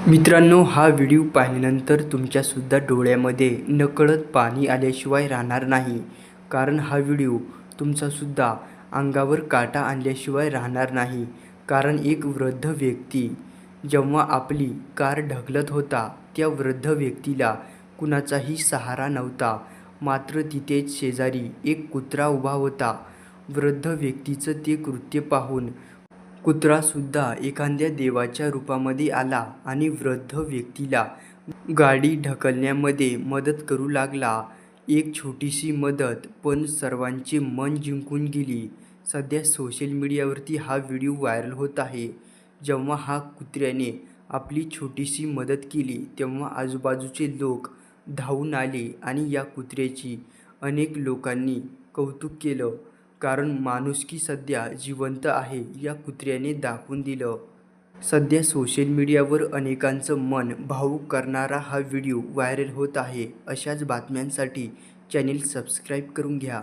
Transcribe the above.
मित्रांनो, हा व्हिडिओ पाहिल्यानंतर तुमच्यासुद्धा डोळ्यामध्ये नकळत पाणी आल्याशिवाय राहणार नाही. कारण हा व्हिडिओ तुमचासुद्धा अंगावर काटा आणल्याशिवाय राहणार नाही. कारण एक वृद्ध व्यक्ती जेव्हा आपली कार ढकलत होता, त्या वृद्ध व्यक्तीला कुणाचाही सहारा नव्हता. मात्र तिथेच शेजारी एक कुत्रा उभा होता. वृद्ध व्यक्तीचं ते कृत्य पाहून कुत्रासुद्धा एखाद्या देवाच्या रूपामध्ये आला आणि वृद्ध व्यक्तीला गाडी ढकलण्यामध्ये मदत करू लागला. एक छोटीशी मदत पण सर्वांचे मन जिंकून गेली. सध्या सोशल मीडियावरती हा व्हिडिओ व्हायरल होत आहे. जेव्हा हा कुत्र्याने आपली छोटीशी मदत केली, तेव्हा आजूबाजूचे लोक धावून आले आणि या कुत्र्याची अनेक लोकांनी कौतुक केलं. कारण माणुसकी सध्या जिवंत आहे, या कुत्र्याने दाखवून दिलं. सध्या सोशल मीडियावर अनेकांचं मन भावुक करणारा हा व्हिडिओ व्हायरल होत आहे. अशाच बातम्यांसाठी चॅनेल सबस्क्राईब करून घ्या.